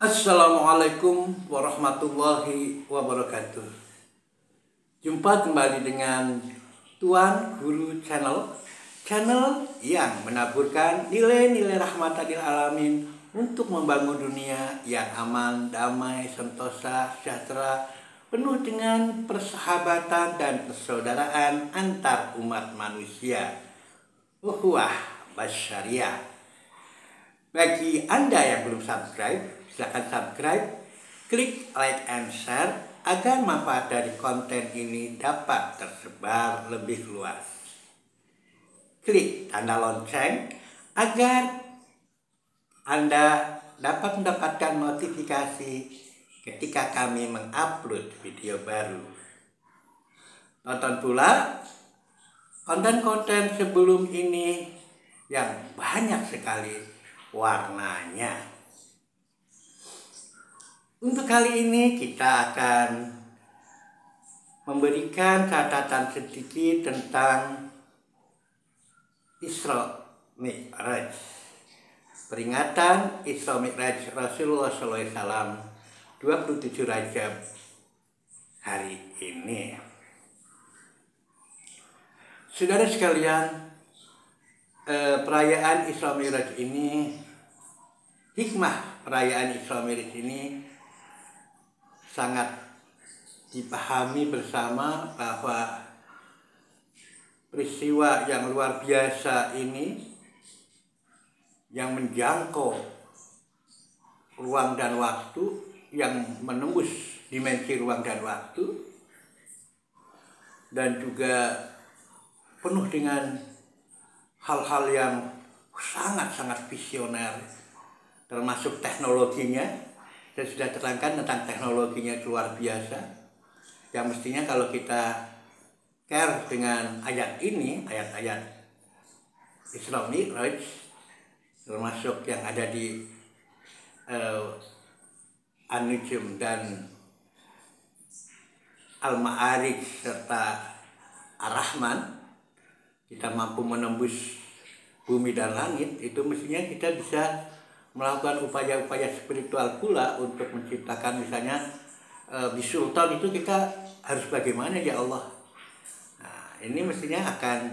Assalamualaikum warahmatullahi wabarakatuh. Jumpa kembali dengan Tuan Guru Channel yang menaburkan nilai-nilai rahmatan lil alamin untuk membangun dunia yang aman, damai, sentosa, sejahtera, penuh dengan persahabatan dan persaudaraan antar umat manusia. Ukhuwah Basyariah. Bagi Anda yang belum subscribe, silakan subscribe, klik like and share agar manfaat dari konten ini dapat tersebar lebih luas. Klik tanda lonceng agar Anda dapat mendapatkan notifikasi ketika kami mengupload video baru. Tonton pula konten-konten sebelum ini yang banyak sekali warnanya. Untuk kali ini kita akan memberikan catatan sedikit tentang Isra Mi'raj. Peringatan Isra Mi'raj Rasulullah SAW 27 Rajab hari ini. Saudara sekalian, perayaan Isra Mi'raj ini, hikmah perayaan Isra Mi'raj ini sangat dipahami bersama bahwa peristiwa yang luar biasa ini yang menjangkau ruang dan waktu, yang menembus dimensi ruang dan waktu, dan juga penuh dengan hal-hal yang sangat-sangat visioner, termasuk teknologinya. Saya sudah terangkan tentang teknologinya luar biasa, yang mestinya kalau kita care dengan ayat ini, ayat-ayat Isra Mi'raj, termasuk yang ada di An-Nujum dan Al-Ma'arij serta Ar-Rahman, kita mampu menembus bumi dan langit, itu mestinya kita bisa melakukan upaya-upaya spiritual pula untuk menciptakan, misalnya bisultan itu kita harus bagaimana ya Allah. Nah, ini mestinya akan,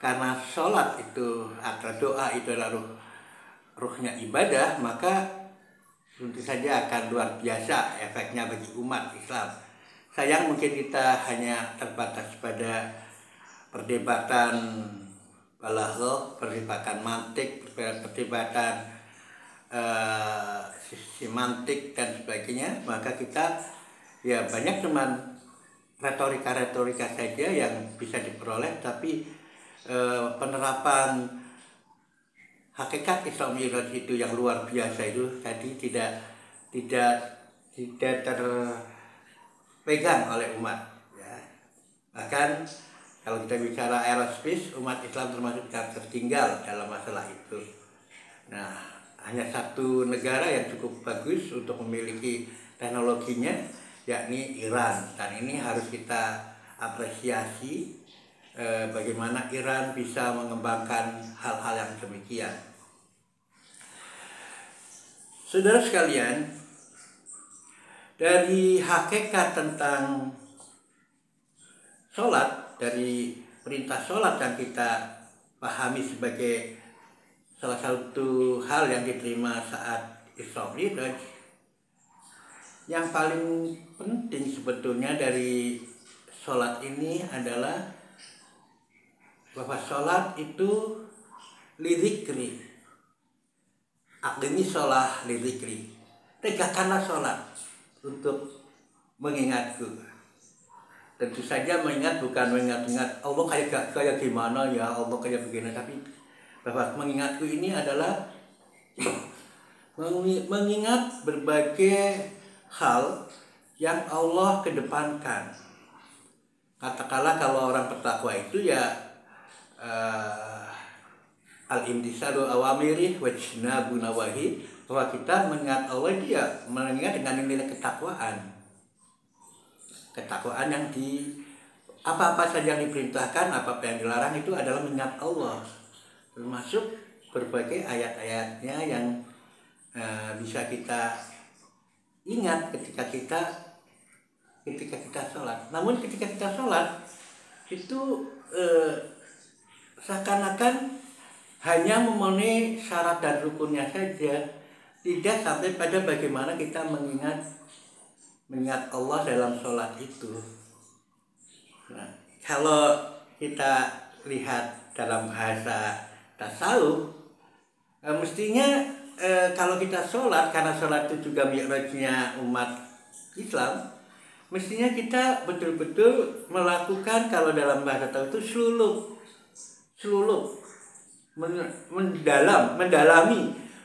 karena sholat itu atau doa itu adalah ruhnya ibadah, maka tentu saja akan luar biasa efeknya bagi umat Islam. Sayang mungkin kita hanya terbatas pada perdebatan balaghah, perdebatan mantik, perdebatan semantik dan sebagainya, maka kita ya banyak cuman retorika-retorika saja yang bisa diperoleh, tapi penerapan hakikat Isra Mi'raj itu yang luar biasa itu tadi tidak terpegang oleh umat ya. Bahkan kalau kita bicara aerospace, umat Islam termasuk yang tertinggal dalam masalah itu. Nah, hanya satu negara yang cukup bagus untuk memiliki teknologinya, yakni Iran. Dan ini harus kita apresiasi bagaimana Iran bisa mengembangkan hal-hal yang demikian. Saudara sekalian, dari hakikat tentang sholat, dari perintah sholat yang kita pahami sebagai salah satu hal yang diterima saat Isra Mi'raj, yang paling penting sebetulnya dari sholat ini adalah bahwa sholat itu lidzikri. Aqimi sholah lidzikri. Tegakkanlah sholat untuk mengingatku. Tentu saja mengingat bukan mengingat Allah kayak gimana ya, Allah kayak begini, tapi bahwa mengingatku ini adalah mengingat berbagai hal yang Allah kedepankan. Katakanlah kalau orang bertakwa itu ya al-imtisalu awamiri wajnabu nawahi, bahwa kita mengingat Allah itu ya mengingat dengan nilai ketakwaan. Ketakwaan yang apa-apa saja yang diperintahkan, apa-apa yang dilarang itu adalah mengingat Allah. Termasuk berbagai ayat-ayatnya yang bisa kita ingat ketika kita sholat. Namun ketika kita sholat itu seakan-akan hanya memenuhi syarat dan rukunnya saja, tidak sampai pada bagaimana kita mengingat Allah dalam sholat itu. Nah, kalau kita lihat dalam bahasa tasawuf, mestinya kalau kita sholat, karena sholat itu juga mi'rajnya umat Islam, mestinya kita betul-betul melakukan, kalau dalam bahasa tasawuf itu suluk,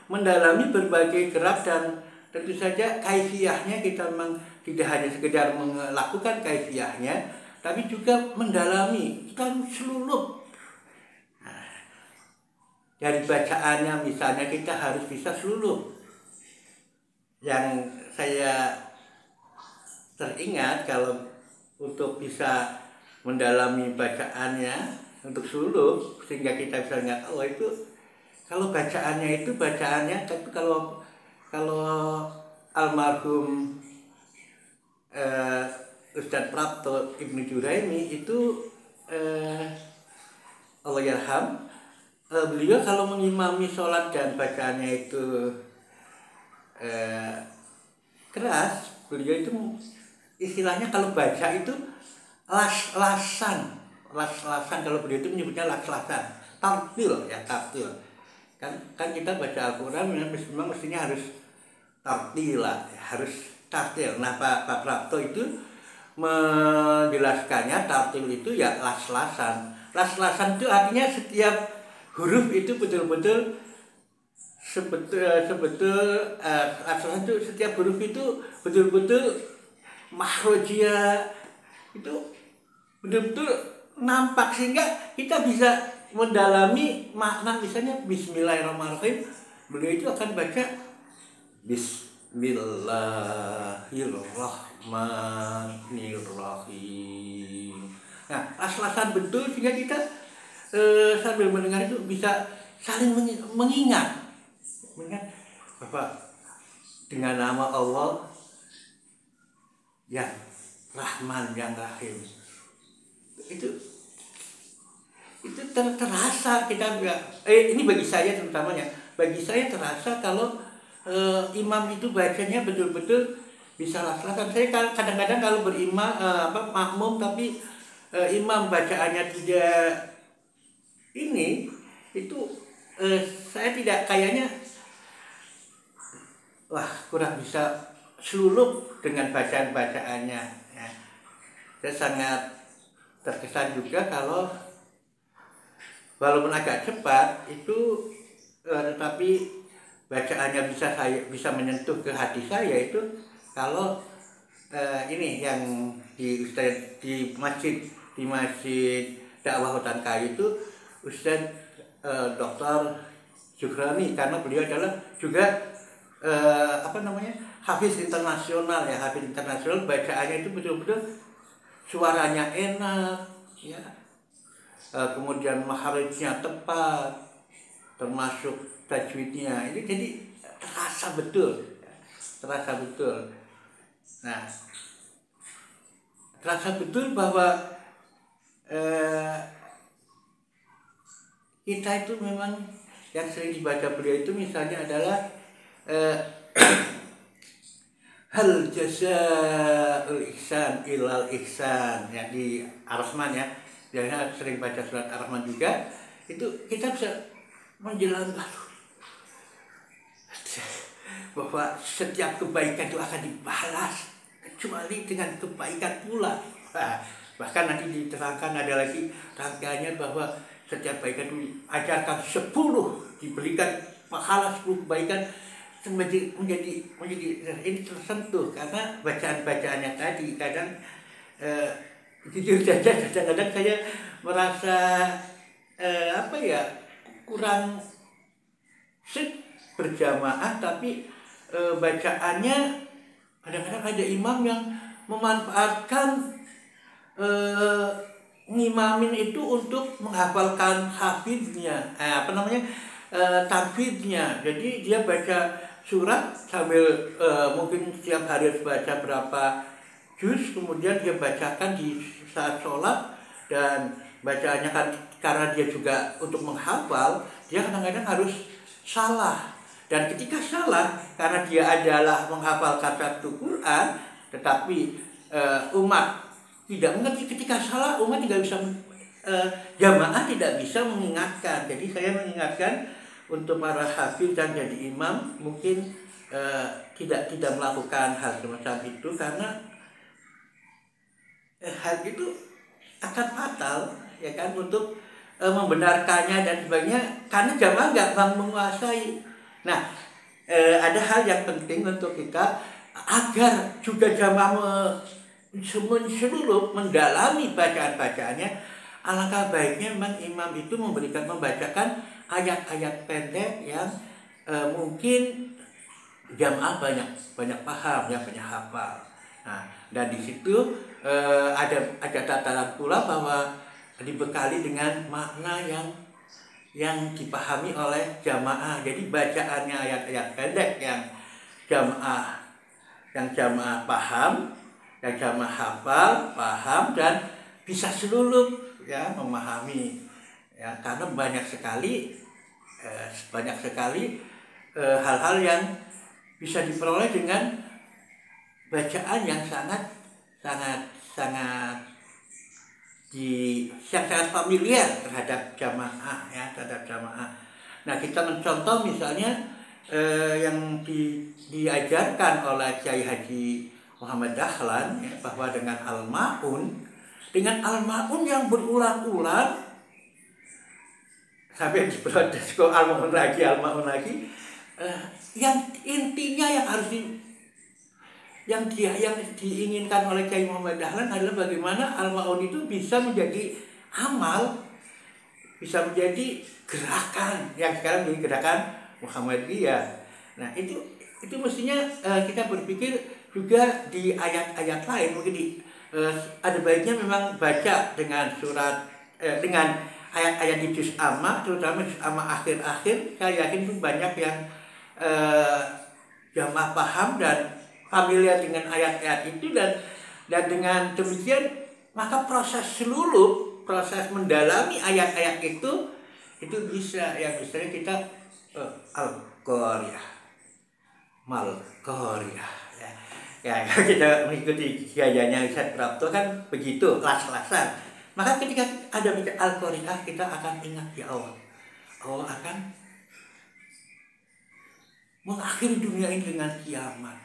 mendalami berbagai gerak, dan tentu saja kaifiyahnya kita memang tidak hanya sekedar melakukan kaifiyahnya, tapi juga mendalami, kita suluk. Nah, dari bacaannya misalnya kita harus bisa suluk. Yang saya teringat kalau untuk bisa mendalami bacaannya, untuk suluk sehingga kita bisa ingat Allah itu, kalau bacaannya tapi kalau almarhum Ustadz Prapto Ibnu Juraimi itu Allah yarham, beliau kalau mengimami sholat dan bacaannya itu keras, beliau itu istilahnya kalau baca itu las-lasan, kalau beliau itu menyebutnya las-lasan, tartil kan kita baca Al-Quran memang mestinya harus tartil lah, harus tartil. Nah, Pak Prapto itu menjelaskannya tartil itu ya las-lasan itu artinya setiap huruf itu betul-betul las-lasan itu setiap huruf itu betul-betul makhrajnya itu betul-betul nampak, sehingga kita bisa mendalami makna. Misalnya Bismillahirrahmanirrahim, beliau itu akan baca Bismillahirrahmanirrahim. Nah, as-lasan betul sehingga kita sambil mendengar itu bisa saling mengingat bahwa dengan nama Allah yang Rahman yang Rahim, itu terasa kita ini bagi saya terutamanya, terasa kalau imam itu bacanya betul-betul bisa las-lasan. Saya kadang-kadang kalau makmum tapi imam bacaannya tidak saya tidak kayaknya kurang bisa suluk dengan bacaan-bacaannya ya. Saya sangat terkesan juga kalau walaupun agak cepat itu tetapi bacaannya bisa menyentuh ke hati saya, itu kalau ini yang di masjid dakwah Hutan Kayu itu Ustadz Dr. Syukrani, karena beliau adalah juga hafiz internasional, bacaannya itu betul-betul suaranya enak ya, kemudian makharijnya tepat, termasuk tajwidnya ini, jadi terasa betul. Nah, terasa betul bahwa kita itu memang yang sering dibaca beliau itu misalnya adalah hal jazaa'ul ihsan ilal ihsan, yang di Ar-Rahman ya. Jangan sering baca surat Ar-Rahman juga, itu kita bisa menjelaskan bahwa setiap kebaikan itu akan dibalas kecuali dengan kebaikan pula. Bahkan nanti diterangkan ada lagi rangkaiannya bahwa setiap kebaikan itu ajarkan 10, diberikan pahala 10 kebaikan, menjadi ini tersentuh karena bacaan-bacaannya tadi. Kadang jujur saja kadang-kadang saya merasa kurang berjamaah, tapi bacaannya kadang-kadang ada imam yang memanfaatkan ngimamin itu untuk menghafalkan hafiznya, tahfidnya. Jadi dia baca surat sambil mungkin setiap hari harus baca berapa juz, kemudian dia bacakan di saat sholat. Dan bacaannya kan karena dia juga untuk menghafal, dia kadang-kadang harus salah. Dan ketika salah, karena dia adalah menghafalkan satu Quran, tetapi umat tidak mengerti, ketika salah umat tidak bisa, jamaah tidak bisa mengingatkan. Jadi saya mengingatkan untuk para hafiz dan jadi imam mungkin tidak melakukan hal semacam itu, karena hal itu akan fatal, ya kan, untuk membenarkannya dan sebagainya, karena jamaah nggak menguasai. Nah, ada hal yang penting untuk kita agar juga jamaah seluruh mendalami bacaan-bacaannya. Alangkah baiknya memang imam itu membacakan ayat-ayat pendek yang mungkin jamaah banyak paham, ya, banyak hafal. Nah, dan di situ ada tataran pula bahwa dibekali dengan makna yang dipahami oleh jamaah. Jadi bacaannya ayat-ayat pendek yang jamaah paham, yang jamaah hafal, paham, dan bisa seluruh, ya, memahami, ya, karena banyak sekali hal-hal yang bisa diperoleh dengan bacaan yang sangat familiar terhadap jamaah, ya, terhadap jamaah. Nah, kita mencontoh misalnya yang diajarkan oleh Kiai Haji Muhammad Dahlan, ya, bahwa dengan Al-Ma'un yang berulang-ulang sampai diprotes kok Al-Ma'un lagi, yang intinya yang diinginkan oleh Kiai Muhammad Dahlan adalah bagaimana Al-Ma'un itu bisa menjadi amal, bisa menjadi gerakan yang sekarang menjadi gerakan Muhammadiyah. Nah, itu mestinya kita berpikir juga di ayat-ayat lain, mungkin ada baiknya memang baca dengan dengan ayat-ayat di juz amma, terutama juz amma akhir-akhir. Saya yakin itu banyak yang jamaah paham dan familiar dengan ayat-ayat itu, dan dengan demikian maka proses mendalami ayat-ayat itu bisa, yang misalnya kita Al-Qariyah, Mal-Qariyah, ya, kita mengikuti gayanya Ustaz Prapto kan begitu, las-lasan. Maka ketika ada baca Al-Qariyah, kita akan ingat, ya Allah akan mengakhiri dunia ini dengan kiamat.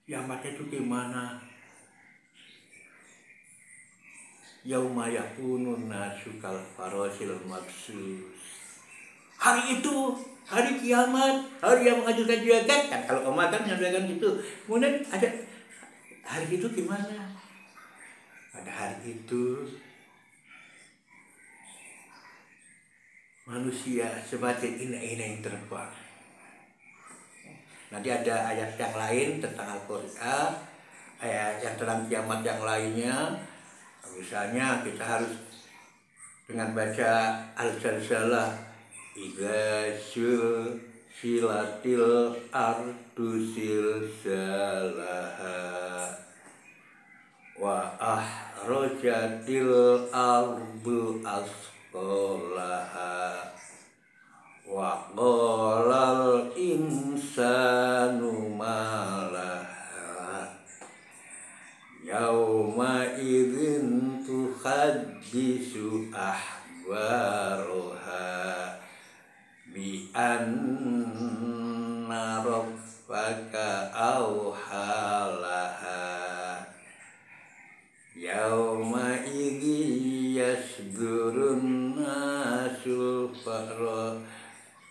Kiamatnya itu gimana? Yauma yakunun nasu kal farasil mabsus. Hari itu, hari kiamat, hari yang menghancurkan jagat, kan kalau umat kan menyampaikan gitu. Kemudian ada hari itu gimana? Pada hari itu manusia sebagai ina-ina yang terbang. Nanti ada ayat yang lain tentang Al-Qur'an, ayat yang tentang kiamat yang lainnya. Misalnya kita harus dengan baca Al-Zalzalah, idza silatil ardu silsalaha wa ahrajatil ardu asqalaha wa qalal insanu malaha yauma idzin tuhaddisu ahbaruha bi anna rabbaka awhalaha yauma idzi yasdurun nasul fara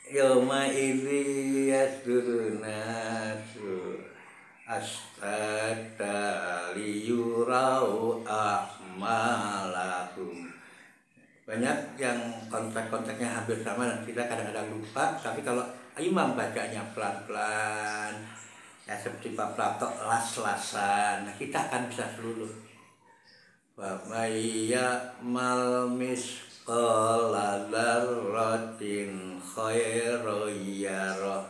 yauma idzi yasdurun nasul astata liyurau a'malahum. Banyak yang konteks-konteksnya hampir sama dan kita kadang-kadang lupa, tapi kalau imam bacanya pelan-pelan, ya seperti Pak Prapto, las-lasan, nah kita akan bisa seluruh. Wa may ya'mal misqala dzarratin khairan yarah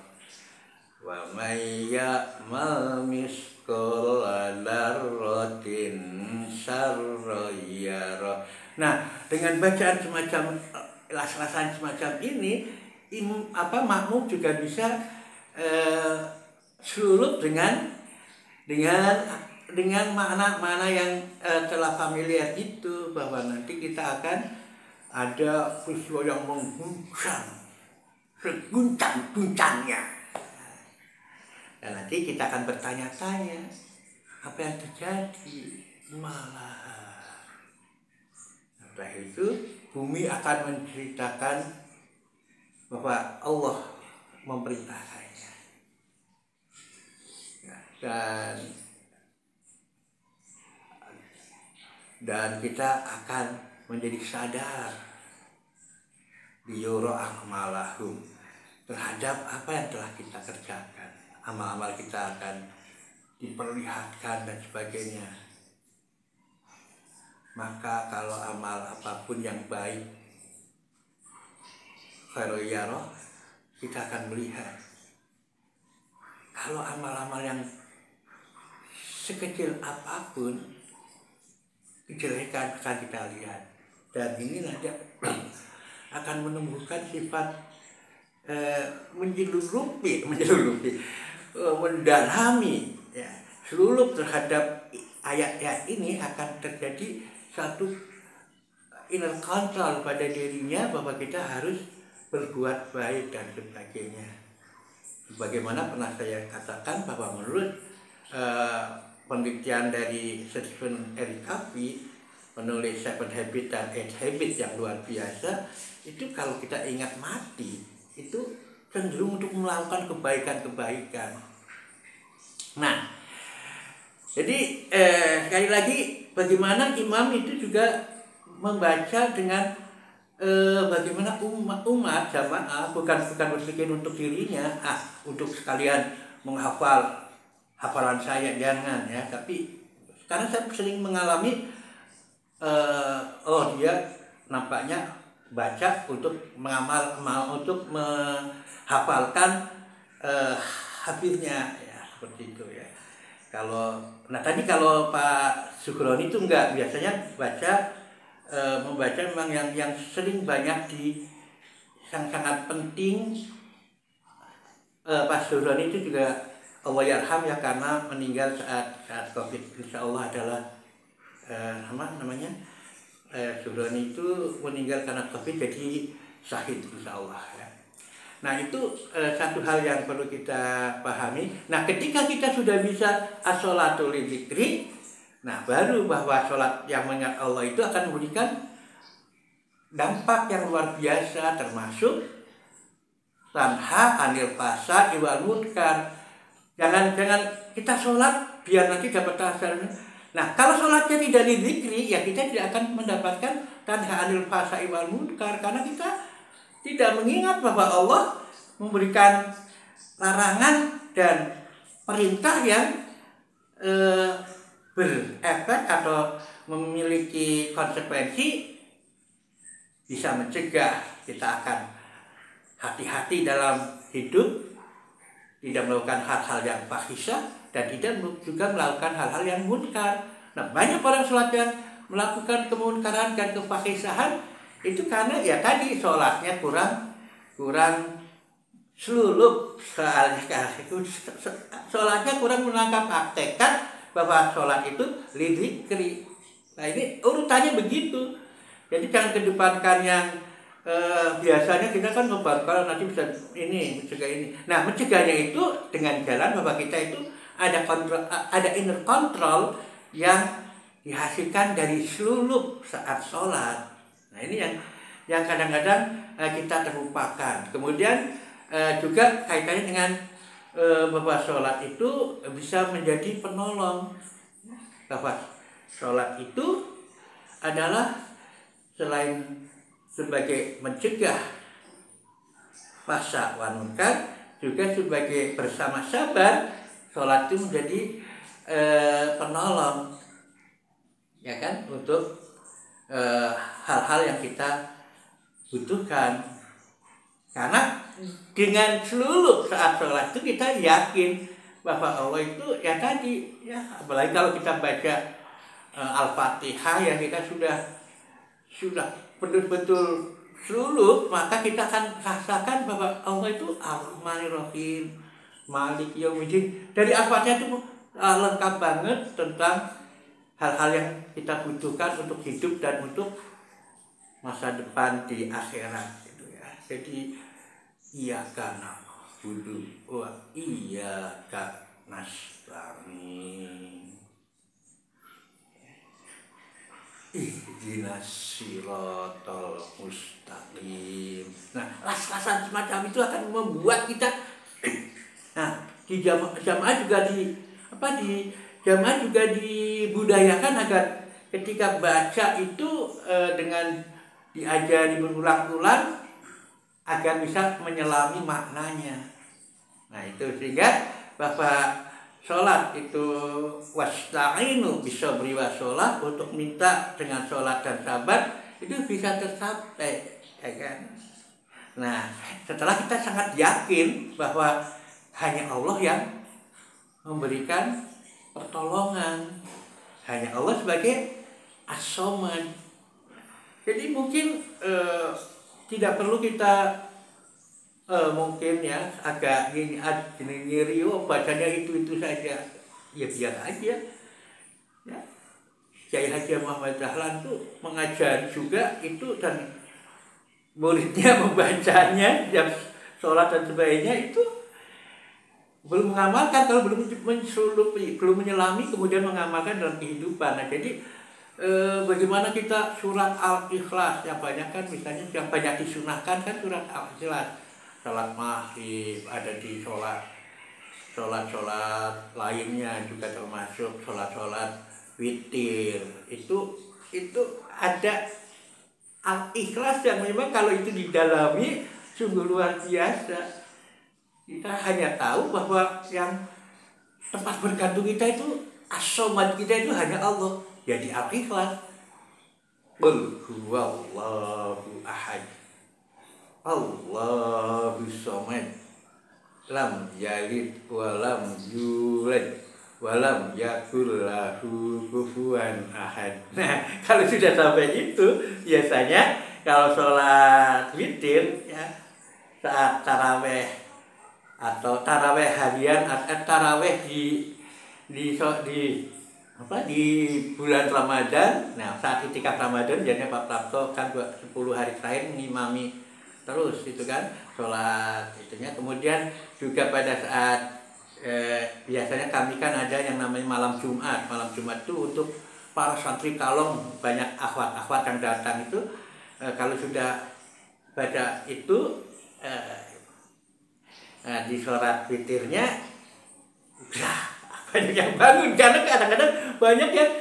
wa may ya'mal misqala dzarratin syarran yara. Nah, dengan bacaan semacam las-lasan semacam ini, makmum juga bisa seluruh dengan makna-makna yang telah familiar itu, bahwa nanti kita akan ada peristiwa yang mengguncang, seguncang-guncangnya. Dan nanti kita akan bertanya-tanya, apa yang terjadi? Malah setelah itu bumi akan menceritakan bahwa Allah memerintahkannya. Dan kita akan menjadi sadar biyuro a'malahum, terhadap apa yang telah kita kerjakan. Amal-amal kita akan diperlihatkan dan sebagainya. Maka kalau amal apapun yang baik, khairul yarah, kita akan melihat. Kalau amal-amal yang sekecil apapun, kejelekan akan kita lihat. Dan ini nanti akan menumbuhkan sifat mendalami ya, seluruh terhadap ayat-ayat ini. Akan terjadi satu inner control pada dirinya, bahwa kita harus berbuat baik dan sebagainya. Bagaimana pernah saya katakan bahwa menurut penelitian dari Stephen R. Covey, penulis Seven Habits dan Eight Habits yang luar biasa, itu kalau kita ingat mati, itu cenderung untuk melakukan kebaikan-kebaikan. Nah, jadi sekali lagi, bagaimana imam itu juga membaca dengan bagaimana umat jamaah bukan berpikir untuk dirinya, untuk sekalian menghafal hafalan saya, jangan ya. Tapi karena saya sering mengalami, dia nampaknya baca untuk untuk menghafalkan hafiznya ya, seperti itu ya. Tadi kalau Pak Sugroni itu enggak, biasanya membaca memang yang sering banyak yang sangat penting. Pak Sugroni itu juga Allah yarham ya, karena meninggal saat Covid. Insya Allah adalah Sugroni itu meninggal karena Covid, jadi syahid insya Allah ya. Nah, itu satu hal yang perlu kita pahami. Nah, ketika kita sudah bisa as-sholatu lidzikri, nah baru bahwa sholat yang mengingat Allah itu akan memberikan dampak yang luar biasa, termasuk tanha anil fahsya'i wal munkar. Jangan kita sholat biar nanti dapat hasilnya. Nah, kalau sholatnya tidak lidzikri, ya kita tidak akan mendapatkan tanha anil fahsya'i wal munkar, karena kita tidak mengingat bahwa Allah memberikan larangan dan perintah yang berefek atau memiliki konsekuensi, bisa mencegah kita akan hati-hati dalam hidup, tidak melakukan hal-hal yang fahisyah, dan tidak juga melakukan hal-hal yang munkar. Nah, banyak orang sholat yang melakukan kemunkaran dan kefahisahan itu karena ya tadi sholatnya kurang seluruh, sholatnya kurang menangkap hakikat bahwa sholat itu lidzikri. Nah, ini urutannya begitu. Jadi jangan kedepankan yang biasanya kita kan kalau nanti bisa mencegah ini. Nah, mencegahnya itu dengan jalan bahwa kita itu ada inner control yang dihasilkan dari seluruh saat sholat. Nah, ini yang kadang-kadang kita terlupakan. Kemudian juga kaitannya dengan bahwa sholat itu bisa menjadi penolong. Bahwa sholat itu adalah selain sebagai mencegah fahsya wal munkar, juga sebagai bersama sabar, sholat itu menjadi penolong, ya kan, untuk hal-hal yang kita butuhkan. Karena dengan seluruh saat sholat itu kita yakin bahwa Allah itu ya tadi ya, apalagi kalau kita baca Al-Fatihah ya, kita sudah betul-betul seluruh, maka kita akan rasakan bahwa Allah itu Ar-Rahmanir-Rahim, Malik Yaumiddin. Dari Al-Fatihah itu lengkap banget tentang hal-hal yang kita butuhkan untuk hidup dan untuk masa depan di akhirat gitu ya. Jadi iyyaka na'budu wa iyyaka nasta'in. Ihdinas siratal mustaqim. Nah, las-lasan semacam itu akan membuat kita nah, di jamaah juga dibudayakan agar ketika baca itu dengan diajari berulang-ulang agar bisa menyelami maknanya. Nah, itu sehingga bahwa sholat itu wasta'inu bisabri washolat, untuk minta dengan sholat dan sabar itu bisa tercapai, ya kan? Nah, setelah kita sangat yakin bahwa hanya Allah yang memberikan pertolongan, hanya Allah sebagai As-Somad. Jadi mungkin tidak perlu kita mungkin ya agak ngiri, bacanya itu saja, ya biar aja ya. Kiai Haji Muhammad Dahlan tuh mengajar juga itu, dan muridnya membacanya jam sholat dan sebagainya itu belum mengamalkan, kalau belum mencelupi, belum menyelami kemudian mengamalkan dalam kehidupan. Nah, jadi bagaimana kita surat Al-Ikhlas yang banyak kan, misalnya yang banyak disunahkan kan surat Al-Ikhlas. Sholat maghrib ada di sholat lainnya juga, termasuk sholat witir itu ada Al-Ikhlas yang memang kalau itu didalami sungguh luar biasa. Kita hanya tahu bahwa yang tempat bergantung kita itu As-Somad, kita itu hanya Allah. Jadi Al-Ikhlas, qul huwallahu ahad, Allahus Somad, lam yalid wa lam yulad wa lam yakul lahu kufuwan ahad. Nah, kalau sudah sampai itu, biasanya kalau sholat witir ya, saat taraweh atau taraweh harian atau taraweh di bulan Ramadan. Nah, saat itikaf Ramadan, jadinya Pak Prapto kan 10 hari terakhir ngimami terus itu kan sholat itunya. Kemudian juga pada saat biasanya kami kan ada yang namanya malam Jumat itu untuk para santri kalong, banyak akhwat yang datang itu kalau sudah baca itu di sholat witirnya banyak yang bangun, karena kadang-kadang banyak yang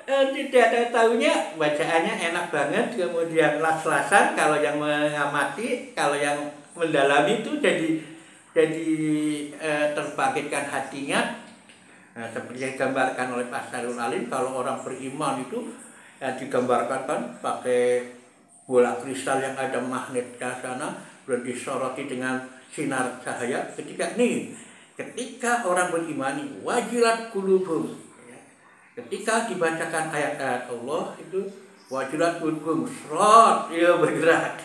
tidak ada tahunya, bacaannya enak banget, kemudian las-lasan. Kalau yang mengamati, kalau yang mendalami itu jadi terbangkitkan hatinya. Nah, seperti yang digambarkan oleh Pak Sarul Alim, kalau orang beriman itu digambarkan kan pakai bola kristal yang ada magnetnya sana, dan disoroti dengan sinar cahaya. Ketika orang beriman, wajilat qulubuhum, ketika dibacakan ayat-ayat Allah itu wajilat qulubuhum, serot dia bergerak.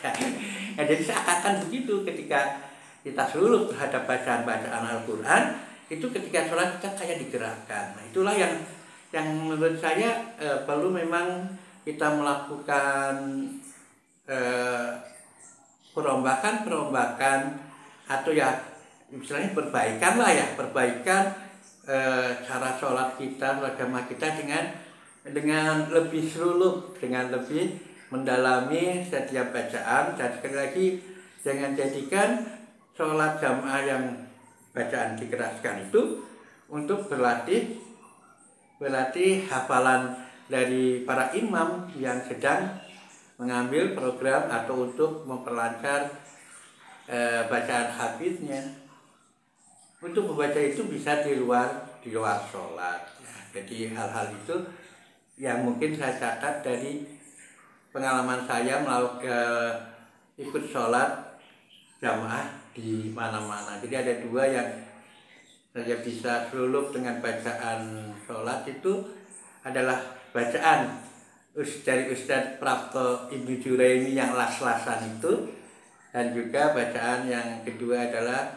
Nah, jadi seakan-akan begitu ketika kita suluk terhadap bacaan Al-Quran itu, ketika sholat kita kayak digerakkan. Nah, itulah yang menurut saya perlu memang kita melakukan perombakan atau ya misalnya perbaikan cara sholat kita, agama kita dengan lebih seluruh, dengan lebih mendalami setiap bacaan. Dan sekali lagi, jangan jadikan sholat jamaah yang bacaan dikeraskan itu untuk berlatih hafalan dari para imam yang sedang mengambil program atau untuk memperlancar bacaan hafiznya. Untuk membaca itu bisa di luar sholat. Jadi hal-hal itu yang mungkin saya catat dari pengalaman saya ikut sholat jamaah di mana-mana. Jadi ada dua yang saya bisa selulup dengan bacaan sholat, itu adalah bacaan dari Ustadz Prapto Ibnu Juraimi yang las-lasan itu, dan juga bacaan yang kedua adalah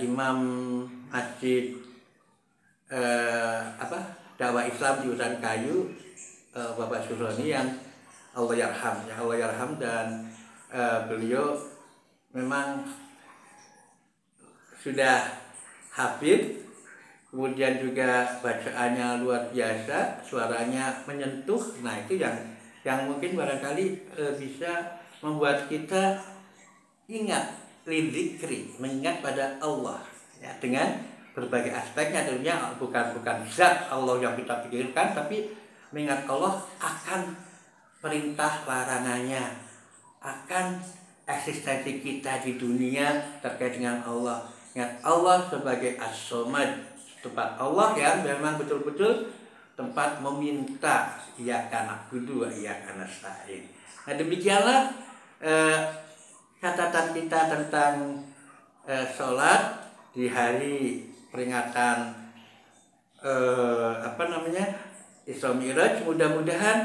Imam Masjid Dakwah Islam di Utan Kayu, Bapak Suroni yang Allah yarham, dan beliau memang sudah hafid, kemudian juga bacaannya luar biasa, suaranya menyentuh. Nah, itu yang mungkin barangkali bisa membuat kita ingat lidzikri, mengingat pada Allah ya, dengan berbagai aspeknya. Tentunya bukan zat Allah yang kita pikirkan, tapi mengingat Allah akan perintah larangannya, akan eksistensi kita di dunia terkait dengan Allah. Ingat Allah sebagai As-Somad, tempat Allah yang memang betul-betul tempat meminta, iyyaka na'budu wa iyyaka nasta'in. Nah, demikianlah catatan kita tentang sholat di hari peringatan Isra Mi'raj. Mudah-mudahan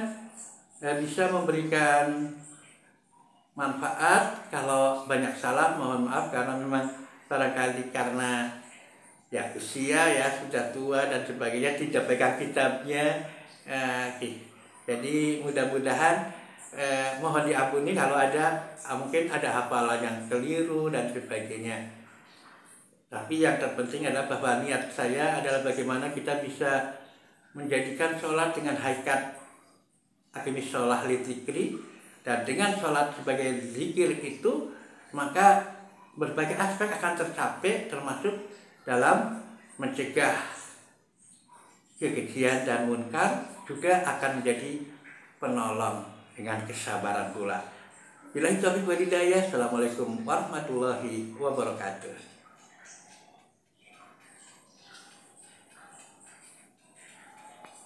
bisa memberikan manfaat. Kalau banyak salah mohon maaf, karena memang barangkali karena ya usia ya sudah tua dan sebagainya, tidak pegang kitabnya. Jadi mudah-mudahan mohon diampuni kalau ada mungkin ada hafalan yang keliru dan sebagainya. Tapi yang terpenting adalah bahwa niat saya adalah bagaimana kita bisa menjadikan sholat dengan hakikat aqimis sholah lidzikri, dan dengan sholat sebagai zikir itu maka berbagai aspek akan tercapai, termasuk dalam mencegah kekejian dan munkar, juga akan menjadi penolong dengan kesabaran pula. Billahi taufiq wal hidayah. Assalamualaikum warahmatullahi wabarakatuh.